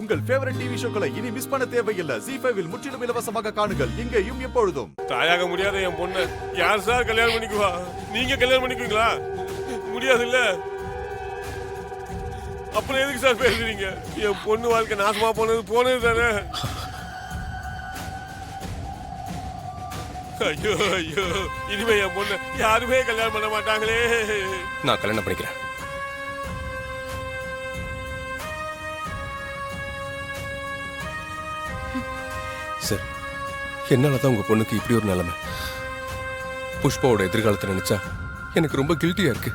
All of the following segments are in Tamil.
உங்கள் ஃபேவரட் டிவி ஷோக்களை இனி மிஸ் பண்ண தேவையில்லை. ZEE5 இல் முற்றிலும் இலவசமாக காணுங்கள், இங்கேயும் எப்பொழுதும். தாயாக முடியாத என் பொண்ணு யார் சார் கல்யாணம் பண்ணிக்குவா? நீங்க கல்யாணம் பண்ணிக்குவீங்களா? முடியாது இல்ல. அப்புறம் எதுக்கு சார் பேசுறீங்க? என் பொண்ணு வாழ்க்கை நாசமா போனது தானே. ஐயோ ஐயோ, இனிமே என் பொண்ணு யாருமே கல்யாணம் பண்ண மாட்டாங்களே. நான் கல்யாணம் பண்ணிக்கிறேன். சார், என்னாலதான் உங்க பொண்ணுக்கு இப்படி ஒரு நிலைமை. புஷ்பாவோட எதிர்காலத்தை நினைச்சா எனக்கு ரொம்ப கில்ட்டியா இருக்கு.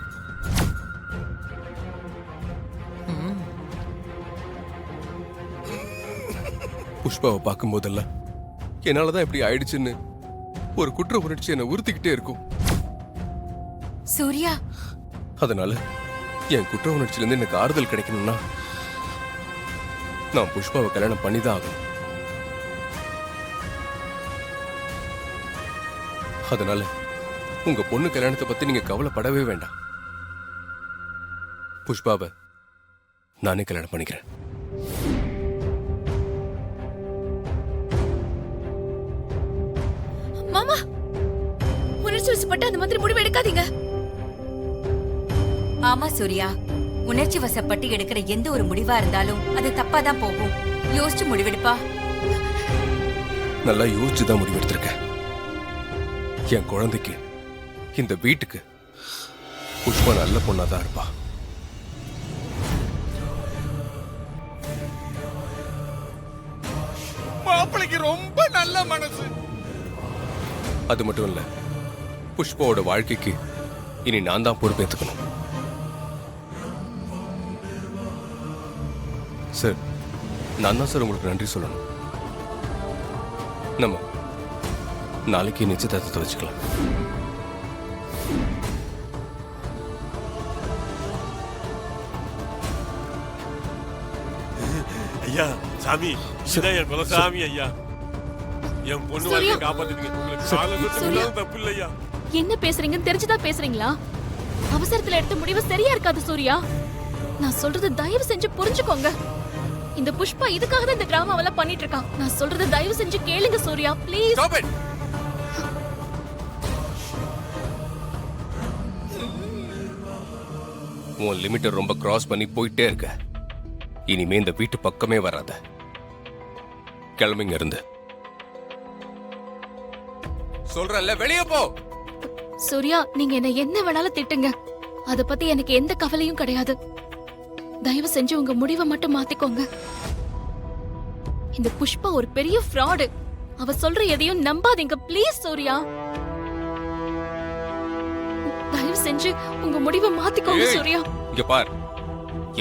புஷ்பாவை பார்க்கும் போதெல்லாம் என்னாலதான் இப்படி ஆயிடுச்சுன்னு ஒரு குற்ற உணர்ச்சி என்னை உறுத்திக்கிட்டே இருக்கும். சூர்யா, அதனால என் குற்ற உணர்ச்சியிலிருந்து எனக்கு ஆறுதல் கிடைக்கணும்னா நான் புஷ்பாவை கல்யாணம் பண்ணிதான் ஆகணும். அதனால உங்க பொண்ணு கல்யாணத்தை பத்தி நீங்க கவலைப்படவே வேண்டாம். புஷ்பாவை நானே கல்யாணம் பண்ணிக்கிறேன். மாமா, உணர்ச்சி வசப்பட்டு அந்த மாதிரி முடிவு எடுக்காதீங்க. ஆமா சூர்யா, உணர்ச்சி வசப்பட்டு எடுக்கிற எந்த ஒரு முடிவா இருந்தாலும் அது தப்பா தான் போகும். யோசிச்சு முடிவெடுப்பா. நல்லா யோசிச்சுதான் முடிவெடுத்திருக்கேன். என் குழந்தைக்கு, இந்த வீட்டுக்கு புஷ்பா நல்ல பொண்ணாதான் இருப்பா. மாப்பிளைக்கு ரொம்ப நல்ல மனசு. அது மட்டும் இல்ல, புஷ்பாவோட வாழ்க்கைக்கு இனி நான் தான் பொறுப்பேற்றுக்கணும். சார், நான் தான் சார் உங்களுக்கு நன்றி சொல்லணும். நம்ம நாளைக்கு நிச்சயதார்த்தத்தை வச்சுக்கலாம். ஐயா சாமி, இதான் என் குலசாமி ஐயா. என் பொண்ணு வாழ்க்கையை காப்பாத்துறீங்க. உங்களுக்கு காலை தொட்டு தப்பு இல்லையா? என்ன பேசுறீங்கன்னு தெரிஞ்சுதான் பேசுறீங்களா? அவசரத்துல எடுத்த முடிவு சரியா இருக்காது சூர்யா. நான் சொல்றது தயவு செஞ்சு புரிஞ்சுக்கோங்க. இந்த புஷ்பா இதுக்காக தான் இந்த டிராமாவெல்லாம் பண்ணிட்டு இருக்கான். நான் சொல்றது தயவு செஞ்சு கேளுங்க சூர்யா, ப்ளீஸ். உன் லிமிட்டை ரொம்ப கிராஸ் பண்ணி போயிட்டே இருக்க. இனிமே இந்த வீட்டு பக்கமே வராத. கிளம்பிங்க இருந்து. சொல்றல்ல, வெளியே போ. சூர்யா, நீங்க என்ன வேணாலும் திட்டுங்க. அத பத்தி எனக்கு எந்த கவலையும் கிடையாது. தயவு செஞ்சு உங்க முடிவை மட்டும் மாத்திக்கோங்க. இந்த புஷ்பா ஒரு பெரிய ஃப்ராடு. அவ சொல்ற எதையும் நம்பாதீங்க ப்ளீஸ் சூர்யா. தயவு செஞ்சு உங்க முடிவை மாத்திக்கோங்க சூர்யா. இங்க பார்,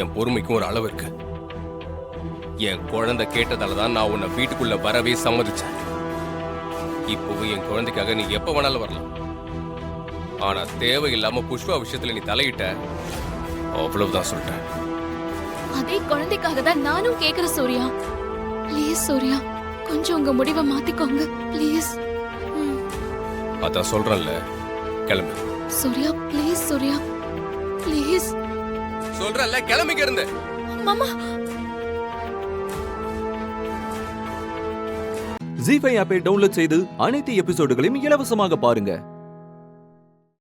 என் பொறுமைக்கும் ஒரு அளவு இருக்கு. என் குழந்தை கேட்டதாலதான் நான் உன்னை வீட்டுக்குள்ள வரவே சம்மதிச்சேன். இப்பவும் என் குழந்தைக்காக நீ எப்ப வேணாலும் வரலாம். ஆனா தேவையில்லாம புஷ்பா விஷயத்துல நீ தலையிட்ட, அவ்வளவுதான் சொல்லிட்டேன். அதே குழந்தைக்காக தான் நானும் கேக்குறேன் சூர்யா. ப்ளீஸ் சூர்யா, கொஞ்சம் உங்க முடிவை மாத்திக்கோங்க ப்ளீஸ். அதான் சொல்றேன்ல, கிளம்பு. Surya please, Surya please. சொல்றேன்ல, கிளம்பிக்க இருந்து. மாமா. ZEE5 ஆப்பை டவுன்லோட் செய்து அனைத்து எபிசோடுகளையும் இலவசமாக பாருங்க.